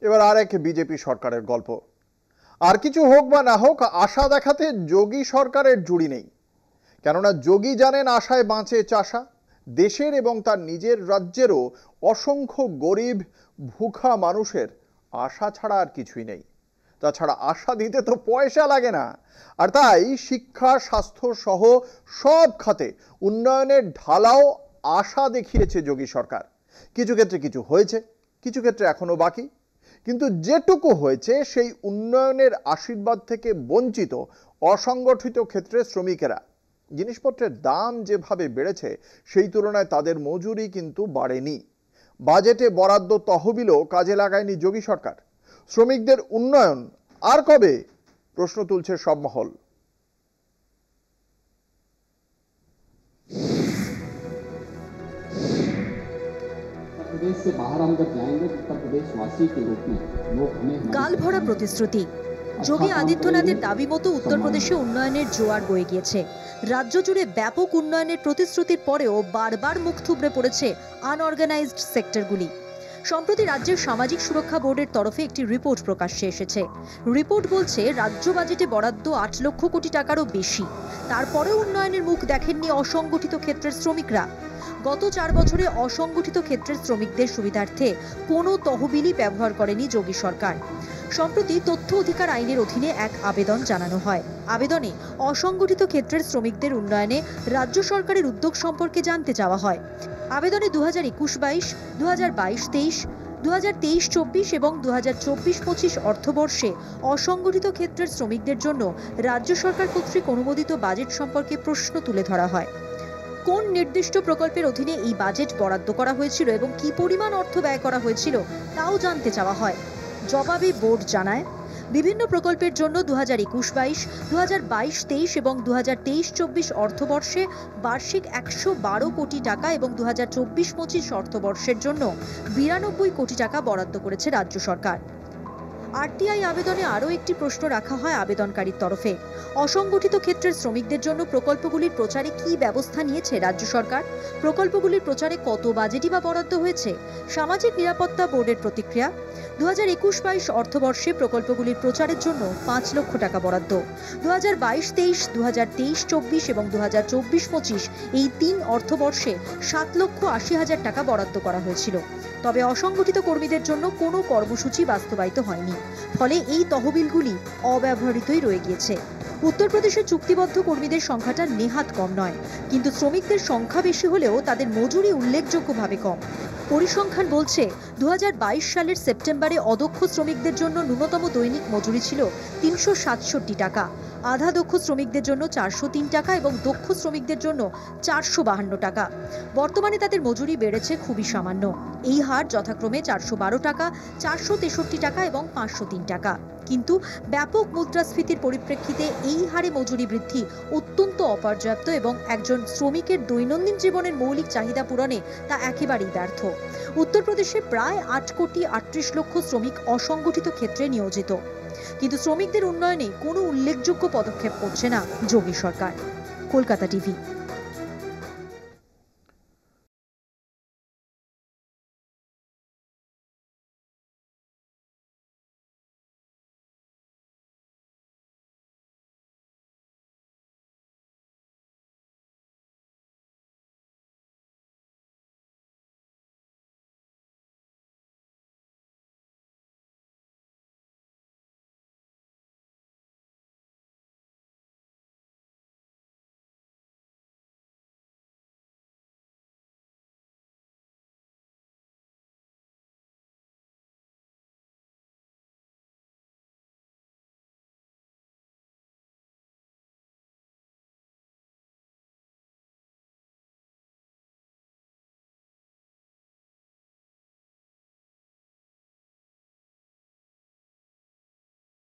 এবার আর এক বিজেপি সরকারের গল্প। আর কিছু হোক বা না হোক, আশা দেখাতে যোগী সরকারের জুড়ি নেই। কেননা যোগী জানেন আশায় বাঁচে চাষা। দেশের এবং তার নিজের রাজ্যেরও অসংখ্য গরিব ভুখা মানুষের আশা ছাড়া আর কিছুই নেই। তাছাড়া আশা দিতে তো পয়সা লাগে না। আর তাই শিক্ষা, স্বাস্থ্য সহ সব খাতে উন্নয়নের ঢালাও আশা দেখিয়েছে যোগী সরকার। কিছু ক্ষেত্রে কিছু হয়েছে, কিছু ক্ষেত্রে এখনো বাকি। কিন্তু যেটুকু হয়েছে সেই উন্নয়নের আশীর্বাদ থেকে বঞ্চিত অসংগঠিত ক্ষেত্রে শ্রমিকেরা। জিনিসপত্রের দাম যেভাবে বেড়েছে সেই তুলনায় তাদের মজুরি কিন্তু বাড়েনি। বাজেটে বরাদ্দ তহবিলও কাজে লাগায়নি যোগী সরকার। শ্রমিকদের উন্নয়ন আর কবে, প্রশ্ন তুলছে সব মহল। গাল ভরা প্রতিশ্রুতি। যোগী আদিত্যনাথের দাবি মতো উত্তরপ্রদেশে উন্নয়নের জোয়ার বয়ে গিয়েছে। রাজ্য জুড়ে ব্যাপক উন্নয়নের প্রতিশ্রুতির পরেও বারবার মুখ থুবড়ে পড়েছে আনঅর্গানাইজড সেক্টরগুলি। সম্প্রতি রাজ্যের সামাজিক সুরক্ষা বোর্ডের তরফে একটি রিপোর্ট প্রকাশ্যে এসেছে। রিপোর্ট বলছে রাজ্য বাজেটে বরাদ্দ 8 লক্ষ কোটি টাকারও বেশি। তারপরেও উন্নয়নের মুখ দেখেননি অসংগঠিত ক্ষেত্রের শ্রমিকরা। গত 4 বছরে অসংগঠিত ক্ষেত্রের শ্রমিকদের সুবিধার্থে কোনো তহবিলই ব্যবহার করেনি যোগী সরকার। সম্প্রতি তথ্য অধিকার আইনের অধীনে এক আবেদন জানানো হয়। আবেদনে অসংগঠিত ক্ষেত্রের শ্রমিকদের উন্নয়নে রাজ্য সরকারের উদ্যোগ সম্পর্কে জানতে চাওয়া হয়। আবেদনে 2021-22, 2022-23, 2023-24 এবং 2024-25 অর্থবর্ষে অসংগঠিত ক্ষেত্রের শ্রমিকদের জন্য রাজ্য সরকার কর্তৃক অনুমোদিত বাজেট সম্পর্কে প্রশ্ন তুলে ধরা হয়। কোন নির্দিষ্ট প্রকল্পের অধীনে এই বাজেট বরাদ্দ করা হয়েছিল এবং কি পরিমাণ অর্থ ব্যয় করা হয়েছিল তাও জানতে চাওয়া হয়। জবাবে বোর্ড জানায়, বিভিন্ন প্রকল্পের জন্য 2021-22, 2022-23 এবং 2023-24 অর্থবর্ষে বার্ষিক 112 কোটি টাকা এবং 2024-25 অর্থবর্ষের জন্য 92 কোটি টাকা বরাদ্দ করেছে রাজ্য সরকার। আরটিআই আবেদনে আরও একটি প্রশ্ন রাখা হয় আবেদনকারীর তরফে। অসংগঠিত ক্ষেত্রের শ্রমিকদের জন্য প্রকল্পগুলির প্রচারে কি ব্যবস্থা নিয়েছে রাজ্য সরকার? প্রকল্পগুলির প্রচারে কত বাজেটই বা বরাদ্দ হয়েছে? সামাজিক নিরাপত্তা বোর্ডের প্রতিক্রিয়া, 2021-22 অর্থবর্ষে প্রকল্পগুলির প্রচারের জন্য 5 লক্ষ টাকা বরাদ্দ। 2022-23, 2023-24 এবং 2024-25 এই 3 অর্থবর্ষে 7,80,000 টাকা বরাদ্দ করা হয়েছিল। তবে অসংগঠিত কর্মীদের জন্য কোনো কর্মসূচি বাস্তবায়িত হয়নি। ফলে এই তহবিলগুলি অব্যবহৃতই রয়ে গিয়েছে। উত্তরপ্রদেশের চুক্তিবদ্ধ কর্মীদের সংখ্যাটা নেহাত কম নয়, কিন্তু শ্রমিকদের সংখ্যা বেশি হলেও তাদের মজুরি উল্লেখযোগ্যভাবে কম। পরিসংখ্যান বলছে 2022 সালের সেপ্টেম্বরে অদক্ষ শ্রমিকদের জন্য ন্যূনতম দৈনিক মজুরি ছিল 367 টাকা, আধা দক্ষ শ্রমিকদের জন্য 403 টাকা এবং দক্ষ শ্রমিকদের জন্য 452 টাকা। বর্তমানে তাদের মজুরি বেড়েছে খুবই সামান্য। এই হার যথাক্রমে 412 টাকা, 463 টাকা এবং 503 টাকা। কিন্তু ব্যাপক মুদ্রাস্ফীতির পরিপ্রেক্ষিতে এই হারে মজুরি বৃদ্ধি অত্যন্ত অপর্যাপ্ত এবং একজন শ্রমিকের দৈনন্দিন জীবনের মৌলিক চাহিদা পূরণে তা একেবারেই ব্যর্থ। উত্তরপ্রদেশে প্রায় 8,38,00,000 শ্রমিক অসংগঠিত ক্ষেত্রে নিয়োজিত, কিন্তু শ্রমিকদের উন্নয়নে কোনো উল্লেখযোগ্য পদক্ষেপ করছে না যোগী সরকার। কলকাতা টিভি।